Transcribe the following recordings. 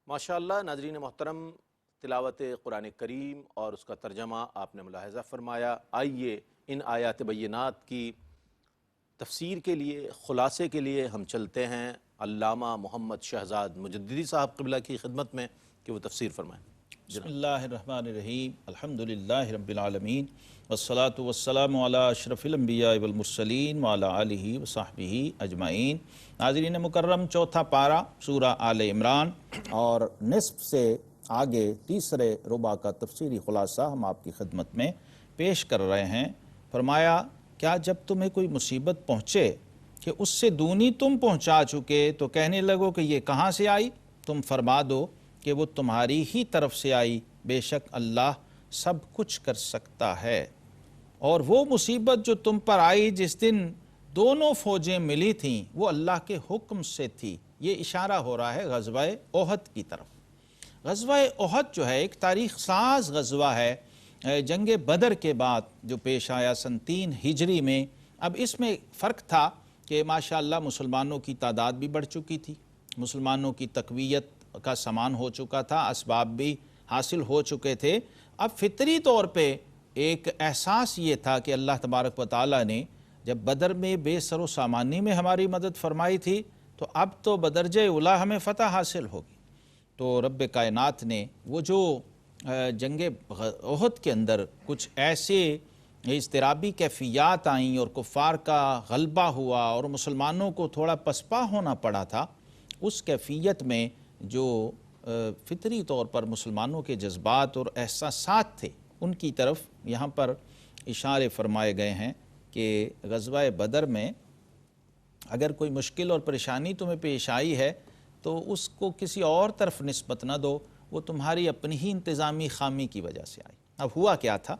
ماشاءاللہ ناظرین محترم، تلاوت قرآن کریم اور اس کا ترجمہ آپ نے ملاحظہ فرمایا۔ آئیے ان آیات بینات کی تفسیر کے لیے، خلاصے کے لیے ہم چلتے ہیں علامہ محمد شہزاد مجددی صاحب قبلہ کی خدمت میں کہ وہ تفسیر فرمائیں۔ بسم اللہ الرحمن الرحیم، الحمدللہ رب العالمین، والصلاة والسلام علی اشرف الانبیاء والمرسلین وعلی آلہ وصحبہ اجمعین۔ ناظرین مکرم، چوتھا پارہ سورہ آل عمران اور نصف سے آگے تیسرے ربع کا تفسیری خلاصہ ہم آپ کی خدمت میں پیش کر رہے ہیں۔ فرمایا، کیا جب تمہیں کوئی مصیبت پہنچے کہ اس سے دونی تم پہنچا چکے تو کہنے لگو کہ یہ کہاں سے آئی؟ تم فرما دو کہ وہ تمہاری ہی طرف سے آئی، بے شک اللہ سب کچھ کر سکتا ہے۔ اور وہ مصیبت جو تم پر آئی جس دن دونوں فوجیں ملی تھیں وہ اللہ کے حکم سے تھی۔ یہ اشارہ ہو رہا ہے غزوہ احد کی طرف۔ غزوہ احد جو ہے ایک تاریخ ساز غزوہ ہے، جنگ بدر کے بعد جو پیش آیا سن 3 ہجری میں۔ اب اس میں فرق تھا کہ ماشاءاللہ مسلمانوں کی تعداد بھی بڑھ چکی تھی، مسلمانوں کی تقویت کا سامان ہو چکا تھا، اسباب بھی حاصل ہو چکے تھے۔ اب فطری طور پہ ایک احساس یہ تھا کہ اللہ تبارک و تعالیٰ نے جب بدر میں بے سر و سامانی میں ہماری مدد فرمائی تھی تو اب تو بدرجہ اولیٰ ہمیں فتح حاصل ہوگی۔ تو رب کائنات نے وہ جو جنگ احد کے اندر کچھ ایسے اضطرابی کیفیات آئیں اور کفار کا غلبہ ہوا اور مسلمانوں کو تھوڑا پسپا ہونا پڑا تھا، اس کیفیت میں جو فطری طور پر مسلمانوں کے جذبات اور احساسات تھے ان کی طرف یہاں پر اشارے فرمائے گئے ہیں کہ غزوہ بدر میں اگر کوئی مشکل اور پریشانی تمہیں پیش آئی ہے تو اس کو کسی اور طرف نسبت نہ دو، وہ تمہاری اپنی ہی انتظامی خامی کی وجہ سے آئی۔ اب ہوا کیا تھا؟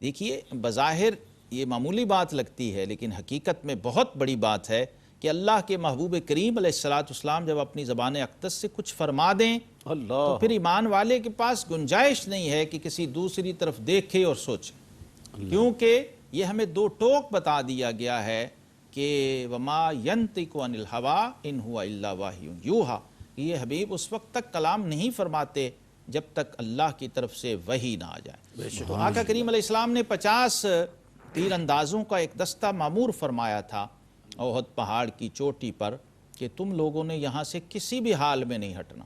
دیکھیے، بظاہر یہ معمولی بات لگتی ہے لیکن حقیقت میں بہت بڑی بات ہے کہ اللہ کے محبوب کریم علیہ السلام جب اپنی زبان اقدس سے کچھ فرما دیں تو پھر ایمان والے کے پاس گنجائش نہیں ہے کہ کسی دوسری طرف دیکھے اور سوچے، کیونکہ یہ ہمیں 2 ٹوک بتا دیا گیا ہے کہ وَمَا يَنْطِقُ عَنِ الْهَوَىٰ إِنْ هُوَ إِلَّا وَحْيٌ يُوحَىٰ، یہ حبیب اس وقت تک کلام نہیں فرماتے جب تک اللہ کی طرف سے وحی نہ آ جائے۔ تو آقا کریم علیہ السلام نے 50 تیر اندازوں کا ایک دستہ معمور فرمایا تھا احد پہاڑ کی چوٹی پر کہ تم لوگوں نے یہاں سے کسی بھی حال میں نہیں ہٹنا۔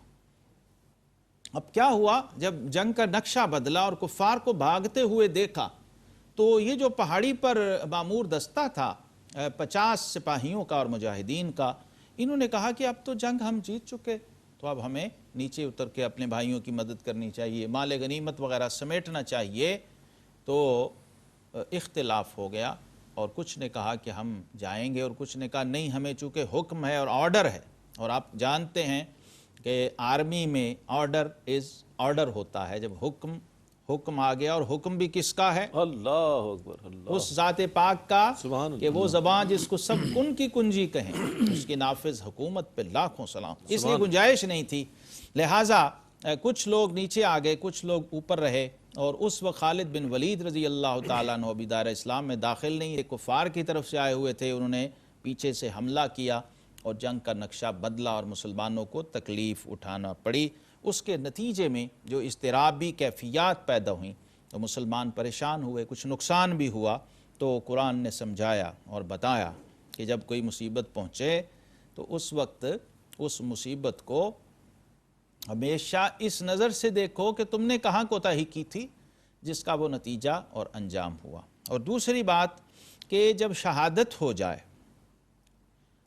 اب کیا ہوا؟ جب جنگ کا نقشہ بدلا اور کفار کو بھاگتے ہوئے دیکھا تو یہ جو پہاڑی پر معمور دستہ تھا 50 سپاہیوں کا اور مجاہدین کا، انہوں نے کہا کہ اب تو جنگ ہم جیت چکے، تو اب ہمیں نیچے اتر کے اپنے بھائیوں کی مدد کرنی چاہیے، مال غنیمت وغیرہ سمیٹنا چاہیے۔ تو اختلاف ہو گیا اور کچھ نے کہا کہ ہم جائیں گے اور کچھ نے کہا نہیں، ہمیں چونکہ حکم ہے اور آرڈر ہے، اور آپ جانتے ہیں کہ آرمی میں آرڈر ہوتا ہے، جب حکم آ گیا، اور حکم بھی کس کا ہے؟ اللہ اکبر، اللہ، اس ذات پاک کا، سبحان اللہ، کہ وہ زبان جس کو سب کن کی کنجی کہیں، اس کی نافذ حکومت پہ لاکھوں سلام۔ اس لیے گنجائش نہیں تھی، لہٰذا کچھ لوگ نیچے آ گئے، کچھ لوگ اوپر رہے، اور اس وقت خالد بن ولید رضی اللہ تعالیٰ عنہ ابھی دار اسلام میں داخل نہیں، ایک کفار کی طرف سے آئے ہوئے تھے، انہوں نے پیچھے سے حملہ کیا اور جنگ کا نقشہ بدلا اور مسلمانوں کو تکلیف اٹھانا پڑی۔ اس کے نتیجے میں جو اضطرابی کیفیات پیدا ہوئیں تو مسلمان پریشان ہوئے، کچھ نقصان بھی ہوا۔ تو قرآن نے سمجھایا اور بتایا کہ جب کوئی مصیبت پہنچے تو اس وقت اس مصیبت کو ہمیشہ اس نظر سے دیکھو کہ تم نے کہاں کوتاہی کی تھی جس کا وہ نتیجہ اور انجام ہوا۔ اور دوسری بات کہ جب شہادت ہو جائے،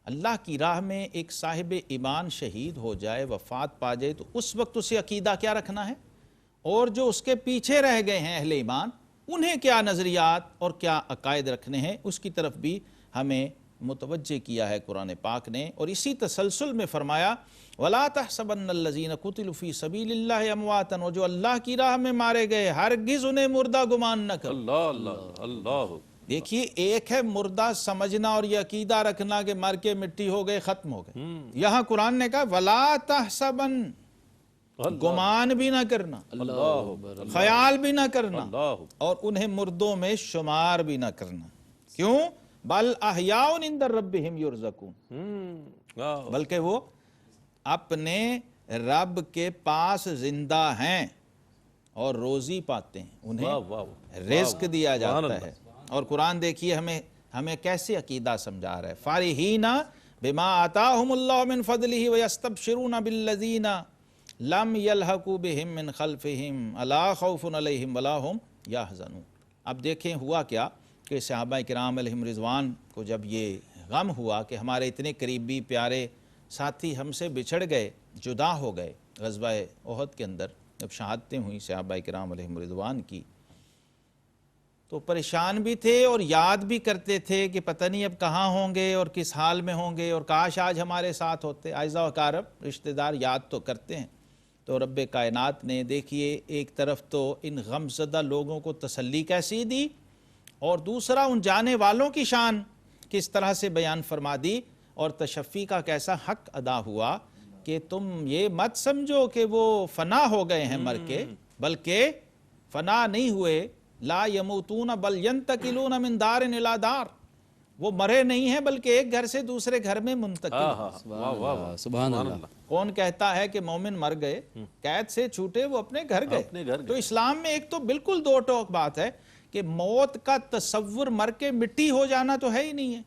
اللہ کی راہ میں ایک صاحب ایمان شہید ہو جائے، وفات پا جائے، تو اس وقت اسے عقیدہ کیا رکھنا ہے، اور جو اس کے پیچھے رہ گئے ہیں اہل ایمان انہیں کیا نظریات اور کیا عقائد رکھنے ہیں، اس کی طرف بھی ہمیں متوجہ کیا ہے قرآن پاک نے۔ اور اسی تسلسل میں فرمایا وَلَا تَحْسَبَنَّ الَّذِينَ قُتِلُوا فِي سَبِيلِ اللَّهِ أَمْوَاتًا، اور جو اللہ کی راہ میں مارے گئے ہرگز انہیں مردہ گمان نہ کرو۔ اللہ اللہ اللہ۔ دیکھیے، ایک ہے مردہ سمجھنا اور یہ عقیدہ رکھنا کہ مر کے مٹی ہو گئے، ختم ہو گئے، یہاں قرآن نے کہا وَلَا تَحْسَبَنَّ، گمان بھی نہ کرنا، خیال بھی نہ کرنا، اور انہیں مردوں میں شمار بھی نہ کرنا۔ کیوں؟ بل احیاء عند ربہم یرزقون، بلکہ وہ اپنے رب کے پاس زندہ ہیں اور روزی پاتے ہیں، انہیں رزق دیا جاتا ہے۔ اور قرآن دیکھیے ہمیں کیسے عقیدہ سمجھا رہا ہے، فارحین بما آتاہم اللہ من فضلہ ویستبشرون بالذین لم یلحقوا بہم من خلفہم الا خوف علیہم ولا ہم یحزنون۔ اب دیکھیں ہوا کیا کہ صحابہ کرام علیہم رضوان کو جب یہ غم ہوا کہ ہمارے اتنے قریبی پیارے ساتھی ہم سے بچھڑ گئے، جدا ہو گئے، غزوہ احد کے اندر جب شہادتیں ہوئیں صحابہ کرام علیہم رضوان کی، تو پریشان بھی تھے اور یاد بھی کرتے تھے کہ پتہ نہیں اب کہاں ہوں گے اور کس حال میں ہوں گے، اور کاش آج ہمارے ساتھ ہوتے۔ اعزاء و اقارب، رشتہ دار یاد تو کرتے ہیں۔ تو رب کائنات نے دیکھیے ایک طرف تو ان غم زدہ لوگوں کو تسلی کیسی دی، اور دوسرا ان جانے والوں کی شان کس طرح سے بیان فرما دی، اور تشفی کا کیسا حق ادا ہوا کہ تم یہ مت سمجھو کہ وہ فنا ہو گئے ہیں مر کے، بلکہ فنا نہیں ہوئے، لا یموتون بل ینتقلون من دار الی دار، وہ مرے نہیں ہیں بلکہ ایک گھر سے دوسرے گھر میں منتقل۔ سبحان اللہ۔ کون کہتا ہے کہ مومن مر گئے، قید سے چھوٹے وہ اپنے گھر گئے؟ تو اسلام میں ایک تو بالکل دو ٹوک بات ہے کہ موت کا تصور مر کے مٹی ہو جانا تو ہے ہی نہیں ہے،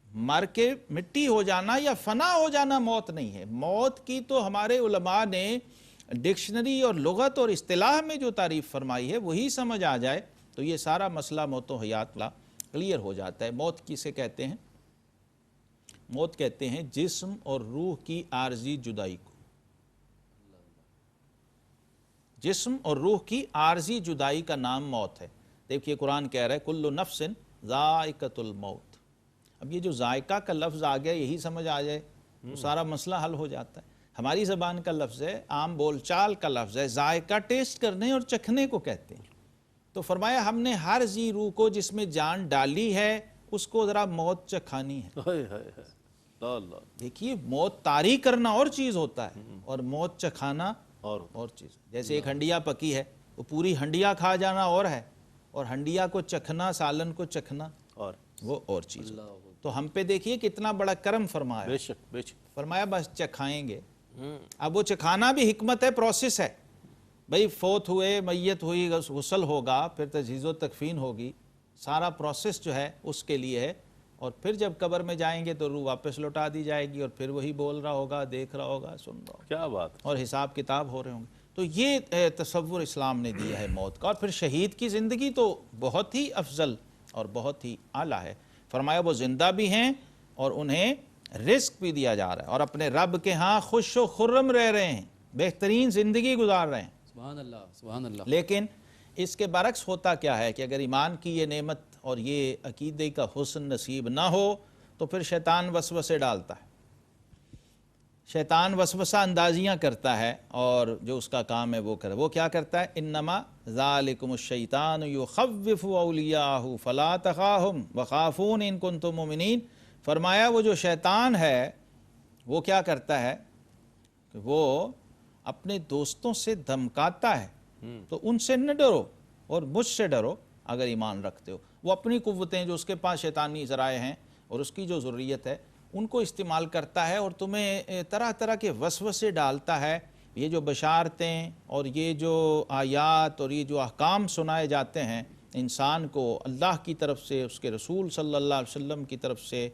مر کے مٹی ہو جانا یا فنا ہو جانا موت نہیں ہے۔ موت کی تو ہمارے علماء نے ڈکشنری اور لغت اور اصطلاح میں جو تعریف فرمائی ہے وہی سمجھ آ جائے تو یہ سارا مسئلہ موت و حیات کا کلیئر ہو جاتا ہے۔ موت کسے کہتے ہیں؟ موت کہتے ہیں جسم اور روح کی عارضی جدائی کو، جسم اور روح کی عارضی جدائی کا نام موت ہے۔ دیکھیے قرآن کہہ رہا ہے کل نفس ذائقۃ الموت۔ اب یہ جو ذائقہ کا لفظ آ گیا یہی سمجھ آ جائے تو سارا مسئلہ حل ہو جاتا ہے۔ ہماری زبان کا لفظ ہے، عام بول چال کا لفظ ہے، ذائقہ ٹیسٹ کرنے اور چکھنے کو کہتے ہیں۔ تو فرمایا ہم نے ہر ذی روح کو جس میں جان ڈالی ہے اس کو ذرا موت چکھانی ہے۔ دیکھیے موت طاری کرنا اور چیز ہوتا ہے اور موت چکھانا اور چیز۔ جیسے ایک ہنڈیا پکی ہے، وہ پوری ہنڈیا کھا جانا اور ہے، اور ہنڈیا کو چکھنا، سالن کو چکھنا اور وہ اور چیز۔ تو ہم پہ دیکھیے کتنا بڑا کرم فرمایا، بے شک بے شک، فرمایا بس چکھائیں گے۔ اب وہ چکھانا بھی حکمت ہے، پروسیس ہے۔ بھئی فوت ہوئے، میت ہوئی، غسل ہوگا، پھر تجہیز و تکفین ہوگی، سارا پروسیس جو ہے اس کے لیے ہے، اور پھر جب قبر میں جائیں گے تو روح واپس لوٹا دی جائے گی، اور پھر وہی بول رہا ہوگا، دیکھ رہا ہوگا، سن رہا ہوگا، کیا بات، اور حساب کتاب ہو رہے ہوں گے۔ تو یہ تصور اسلام نے دیا ہے موت کا۔ اور پھر شہید کی زندگی تو بہت ہی افضل اور بہت ہی اعلیٰ ہے۔ فرمایا وہ زندہ بھی ہیں اور انہیں رزق بھی دیا جا رہا ہے، اور اپنے رب کے ہاں خوش و خرم رہ رہے ہیں، بہترین زندگی گزار رہے ہیں۔ سبحان اللہ، سبحان اللہ۔ لیکن اس کے برعکس ہوتا کیا ہے کہ اگر ایمان کی یہ نعمت اور یہ عقیدے کا حسن نصیب نہ ہو تو پھر شیطان وسوسے ڈالتا ہے، شیطان وسوسہ اندازیاں کرتا ہے، اور جو اس کا کام ہے وہ کرے۔ وہ کیا کرتا ہے؟ انما ذالکم الشیطان یخوف اولیاءہ فلا تخافہم وخافون ان کنتم مؤمنین۔ فرمایا وہ جو شیطان ہے وہ کیا کرتا ہے کہ وہ اپنے دوستوں سے دھمکاتا ہے، تو ان سے نہ ڈرو اور مجھ سے ڈرو اگر ایمان رکھتے ہو۔ وہ اپنی قوتیں جو اس کے پاس شیطانی ذرائع ہیں اور اس کی جو ذریت ہے ان کو استعمال کرتا ہے، اور تمہیں طرح طرح کے وسوسے ڈالتا ہے۔ یہ جو بشارتیں اور یہ جو آیات اور یہ جو احکام سنائے جاتے ہیں انسان کو اللہ کی طرف سے، اس کے رسول صلی اللہ علیہ وسلم کی طرف سے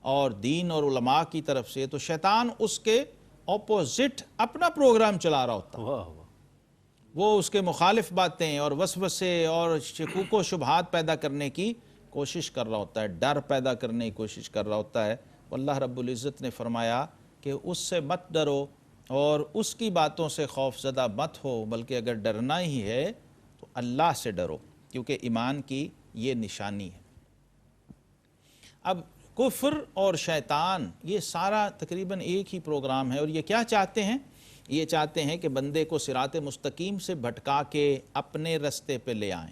اور دین اور علماء کی طرف سے، تو شیطان اس کے اپوزٹ اپنا پروگرام چلا رہا ہوتا ہے۔ وہ اس کے مخالف باتیں اور وسوسے اور شکوک و شبہات پیدا کرنے کی کوشش کر رہا ہوتا ہے، ڈر پیدا کرنے کی کوشش کر رہا ہوتا ہے۔ اللہ رب العزت نے فرمایا کہ اس سے مت ڈرو اور اس کی باتوں سے خوف زدہ مت ہو، بلکہ اگر ڈرنا ہی ہے تو اللہ سے ڈرو، کیونکہ ایمان کی یہ نشانی ہے۔ اب کفر اور شیطان یہ سارا تقریباً ایک ہی پروگرام ہے، اور یہ کیا چاہتے ہیں؟ یہ چاہتے ہیں کہ بندے کو صراط مستقیم سے بھٹکا کے اپنے رستے پہ لے آئیں،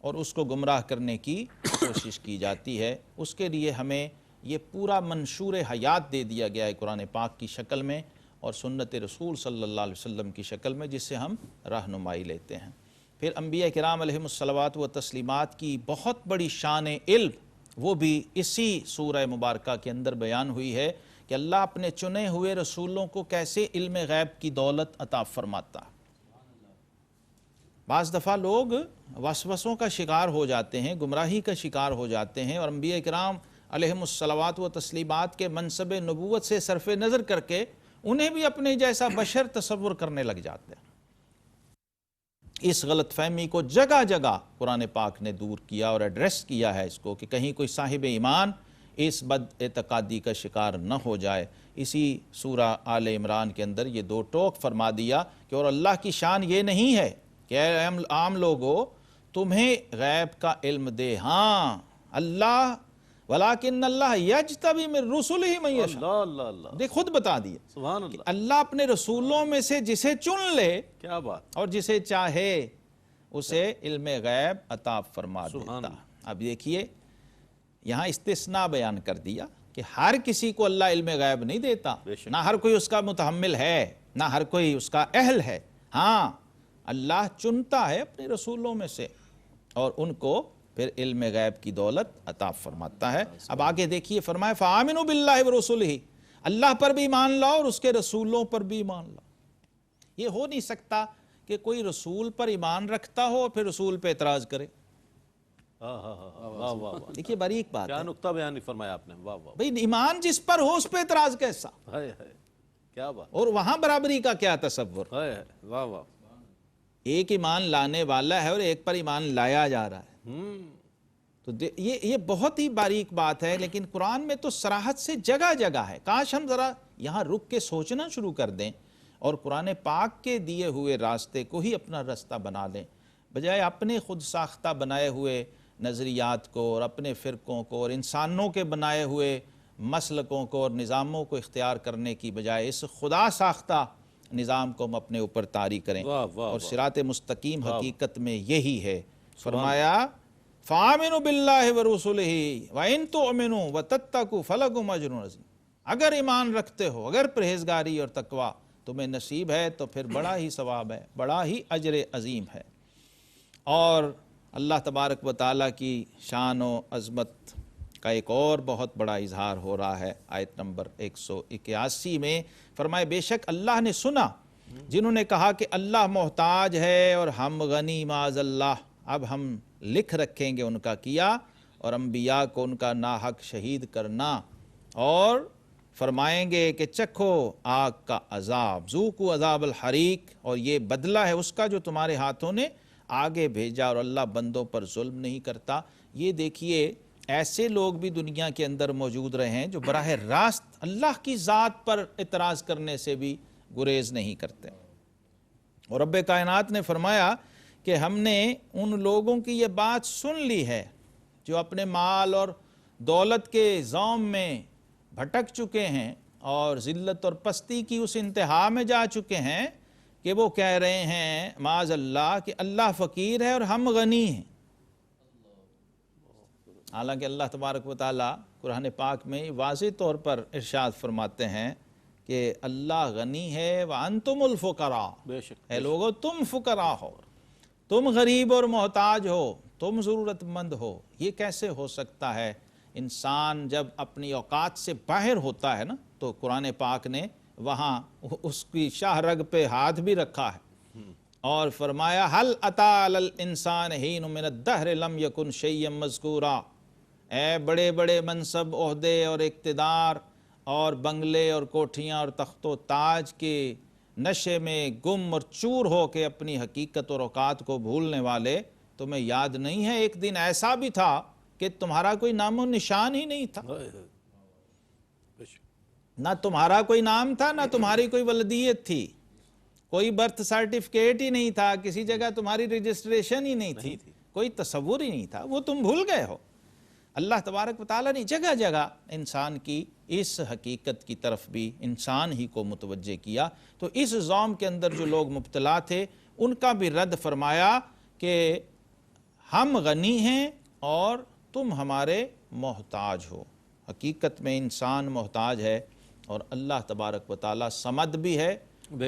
اور اس کو گمراہ کرنے کی کوشش کی جاتی ہے۔ اس کے لیے ہمیں یہ پورا منشور حیات دے دیا گیا ہے قرآن پاک کی شکل میں اور سنت رسول صلی اللہ علیہ وسلم کی شکل میں، جس سے ہم رہنمائی لیتے ہیں۔ پھر انبیاء کرام علیہم الصلوات و تسلیمات کی بہت بڑی شان علم وہ بھی اسی سورہ مبارکہ کے اندر بیان ہوئی ہے کہ اللہ اپنے چنے ہوئے رسولوں کو کیسے علم غیب کی دولت عطا فرماتا ہے۔ بعض دفعہ لوگ وسوسوں کا شکار ہو جاتے ہیں، گمراہی کا شکار ہو جاتے ہیں، اور انبیاء کرام علیہم الصلوات و تسلیمات کے منصب نبوت سے صرف نظر کر کے انہیں بھی اپنے جیسا بشر تصور کرنے لگ جاتے ہیں۔ اس غلط فہمی کو جگہ جگہ قرآن پاک نے دور کیا اور ایڈریس کیا ہے اس کو، کہ کہیں کوئی صاحب ایمان اس بد اعتقادی کا شکار نہ ہو جائے۔ اسی سورہ آل عمران کے اندر یہ دو ٹوک فرما دیا کہ اور اللہ کی شان یہ نہیں ہے کہ اے عام لوگو تمہیں غیب کا علم دے، ہاں اللہ ولیکن اللہ یجتبی من رسلہ من یشاء، اللہ اللہ اللہ، دیکھ خود بتا دیا سبحان کہ اللہ، اللہ اپنے رسولوں میں سے جسے چن لے کیا بات، اور جسے چاہے اسے علم غیب عطا فرما دیتا۔ اب دیکھیے یہاں استثناء بیان کر دیا کہ ہر کسی کو اللہ علم غیب نہیں دیتا، نہ ہر کوئی اس کا متحمل ہے، نہ ہر کوئی اس کا اہل ہے، ہاں اللہ چنتا ہے اپنے رسولوں میں سے اور ان کو پھر علم غیب کی دولت عطا فرماتا ہے۔ اب آگے دیکھیے فرمائے فَآمِنُوا بِاللَّهِ وَرُسُلِهِ، اللہ پر بھی ایمان لاؤ اور اس کے رسولوں پر بھی ایمان لاؤ۔ یہ ہو نہیں سکتا کہ کوئی رسول پر ایمان رکھتا ہو اور پھر رسول پہ اعتراض کرے۔ واہ واہ واہ، دیکھیے بڑی ایک بات کیا ہے نقطہ بیان فرمایا آپ نے، واہ واہ، بھئی، ایمان جس پر ہو اس پہ اعتراض کیسا، ہائے ہائے، کیا بات، اور وہاں برابری کا کیا تصور۔ ہائے ہائے، واہ واہ، ایک ایمان لانے والا ہے اور ایک پر ایمان لایا جا رہا ہے، تو یہ بہت ہی باریک بات ہے، لیکن قرآن میں تو صراحت سے جگہ جگہ ہے۔ کاش ہم ذرا یہاں رک کے سوچنا شروع کر دیں اور قرآن پاک کے دیے ہوئے راستے کو ہی اپنا راستہ بنا لیں، بجائے اپنے خود ساختہ بنائے ہوئے نظریات کو اور اپنے فرقوں کو اور انسانوں کے بنائے ہوئے مسلکوں کو اور نظاموں کو اختیار کرنے کی بجائے اس خدا ساختہ نظام کو ہم اپنے اوپر طاری کریں۔ واہ واہ، اور صراط مستقیم حقیقت میں یہی ہے۔ فرمایا فَآمِنُوا بِاللَّهِ وَرُسُلِهِ وَإِن تُؤْمِنُوا وَتَتَّقُوا فَلَكُمْ أَجْرٌ عَظِيمٌ، اگر ایمان رکھتے ہو، اگر پرہیزگاری اور تقوی تمہیں نصیب ہے تو پھر بڑا ہی ثواب ہے، بڑا ہی اجر عظیم ہے۔ اور اللہ تبارک و تعالیٰ کی شان و عظمت کا ایک اور بہت بڑا اظہار ہو رہا ہے آیت نمبر 181 میں، فرمائے بے شک اللہ نے سنا جنہوں نے کہا کہ اللہ محتاج ہے اور ہم غنی معاذ اللہ، اب ہم لکھ رکھیں گے ان کا کیا اور انبیاء کو ان کا ناحق شہید کرنا، اور فرمائیں گے کہ چکھو آگ کا عذاب، ذوقوا عذاب الحریق، اور یہ بدلہ ہے اس کا جو تمہارے ہاتھوں نے آگے بھیجا، اور اللہ بندوں پر ظلم نہیں کرتا۔ یہ دیکھیے ایسے لوگ بھی دنیا کے اندر موجود رہے ہیں جو براہ راست اللہ کی ذات پر اعتراض کرنے سے بھی گریز نہیں کرتے، اور رب کائنات نے فرمایا کہ ہم نے ان لوگوں کی یہ بات سن لی ہے جو اپنے مال اور دولت کے زوم میں بھٹک چکے ہیں اور ذلت اور پستی کی اس انتہا میں جا چکے ہیں کہ وہ کہہ رہے ہیں معاذ اللہ کہ اللہ فقیر ہے اور ہم غنی ہیں۔ حالانکہ اللہ تبارک و تعالیٰ قرآن پاک میں واضح طور پر ارشاد فرماتے ہیں کہ اللہ غنی ہے وَأَنْتُمُ الْفُقَرَاءُ، بے شک، اے لوگو تم فقراء ہو، تم غریب اور محتاج ہو، تم ضرورت مند ہو۔ یہ کیسے ہو سکتا ہے؟ انسان جب اپنی اوقات سے باہر ہوتا ہے نا، تو قرآن پاک نے وہاں اس کی شاہ رگ پہ ہاتھ بھی رکھا ہے اور فرمایا هَلْ أَتَى عَلَى الْإِنسَانِ حِينٌ مِّنَ الدَّهْرِ لَمْ يَكُنْ شَيْئًا مَّذْكُورًا، اے بڑے بڑے منصب، عہدے اور اقتدار اور بنگلے اور کوٹھیاں اور تخت و تاج کے نشے میں گم اور چور ہو کے اپنی حقیقت اور اوقات کو بھولنے والے، تمہیں یاد نہیں ہے ایک دن ایسا بھی تھا کہ تمہارا کوئی نام و نشان ہی نہیں تھا، نہ تمہارا کوئی نام تھا، نہ تمہاری کوئی ولدیت تھی، کوئی برتھ سرٹیفکیٹ ہی نہیں تھا، کسی جگہ تمہاری رجسٹریشن ہی نہیں تھی، کوئی تصور ہی نہیں تھا، وہ تم بھول گئے ہو۔ اللہ تبارک و تعالیٰ نے جگہ جگہ انسان کی اس حقیقت کی طرف بھی انسان ہی کو متوجہ کیا، تو اس زوم کے اندر جو لوگ مبتلا تھے ان کا بھی رد فرمایا کہ ہم غنی ہیں اور تم ہمارے محتاج ہو۔ حقیقت میں انسان محتاج ہے اور اللہ تبارک و تعالیٰ صمد بھی ہے،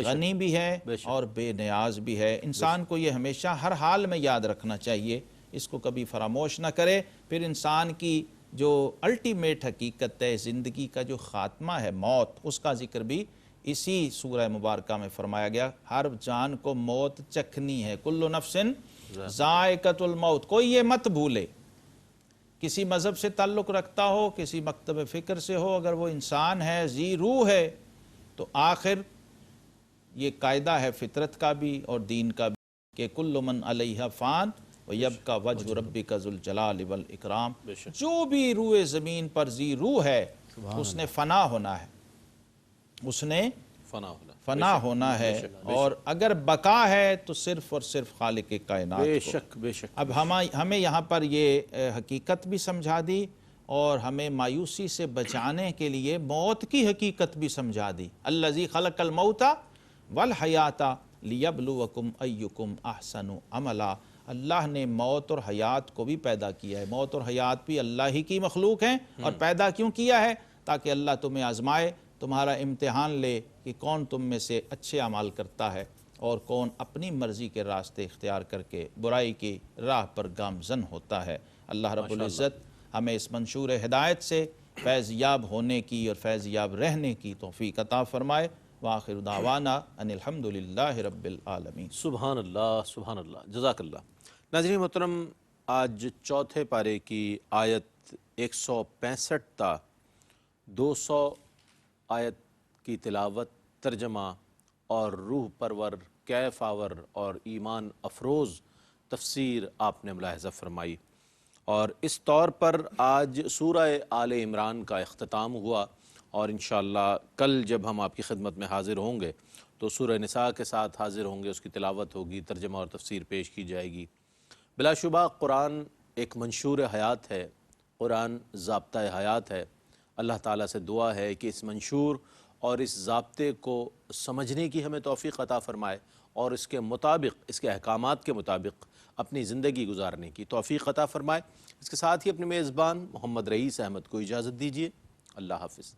غنی بھی ہے اور بے نیاز بھی ہے۔ انسان کو یہ ہمیشہ ہر حال میں یاد رکھنا چاہیے، اس کو کبھی فراموش نہ کرے، پھر انسان کی جو الٹیمیٹ حقیقت ہے زندگی کا، جو خاتمہ ہے موت، اس کا ذکر بھی اسی سورہ مبارکہ میں فرمایا گیا۔ ہر جان کو موت چکھنی ہے، کل نفس ذائقۃ الموت۔ کوئی یہ مت بھولے، کسی مذہب سے تعلق رکھتا ہو، کسی مکتب فکر سے ہو، اگر وہ انسان ہے، ذی روح ہے، تو آخر یہ قاعدہ ہے فطرت کا بھی اور دین کا بھی کہ کل من علیہا فان ویبقی وجہ ربک ذو الجلال والاکرام۔ جو بھی روح زمین پر ذی روح ہے اس نے فنا ہونا ہے، اس نے فنا ہونا ہے، اور اگر بقا ہے تو صرف اور صرف خالق کائنات بے کو۔ شک بے شک۔ اب ہمیں یہاں پر یہ حقیقت بھی سمجھا دی اور ہمیں مایوسی سے بچانے کے لیے موت کی حقیقت بھی سمجھا دی۔ الذی خلق الموت والحیات لیبلوکم ایکم احسن عملا۔ اللہ نے موت اور حیات کو بھی پیدا کیا ہے۔ موت اور حیات بھی اللہ ہی کی مخلوق ہیں، اور پیدا کیوں کیا ہے؟ تاکہ اللہ تمہیں آزمائے، تمہارا امتحان لے کہ کون تم میں سے اچھے اعمال کرتا ہے اور کون اپنی مرضی کے راستے اختیار کر کے برائی کی راہ پر گامزن ہوتا ہے۔ اللہ رب العزت ہمیں اس منشور ہدایت سے فیض یاب ہونے کی اور فیض یاب رہنے کی توفیق عطا فرمائے۔ وآخر دعوانا ان الحمدللہ رب العالمین۔ سبحان اللہ سبحان اللہ، جزاک اللہ۔ ناظرین محترم، آج چوتھے پارے کی آیت 165 تا 200 آیت کی تلاوت، ترجمہ اور روح پرور، کیف آور اور ایمان افروز تفسیر آپ نے ملاحظہ فرمائی، اور اس طور پر آج سورہ آل عمران کا اختتام ہوا، اور انشاءاللہ کل جب ہم آپ کی خدمت میں حاضر ہوں گے تو سورہ نساء کے ساتھ حاضر ہوں گے، اس کی تلاوت ہوگی، ترجمہ اور تفسیر پیش کی جائے گی۔ بلا شبہ قرآن ایک منشور حیات ہے، قرآن ضابطہ حیات ہے۔ اللہ تعالیٰ سے دعا ہے کہ اس منشور اور اس ضابطے کو سمجھنے کی ہمیں توفیق عطا فرمائے، اور اس کے مطابق، اس کے احکامات کے مطابق اپنی زندگی گزارنے کی توفیق عطا فرمائے۔ اس کے ساتھ ہی اپنے میزبان محمد رئیس احمد کو اجازت دیجیے۔ اللہ حافظ۔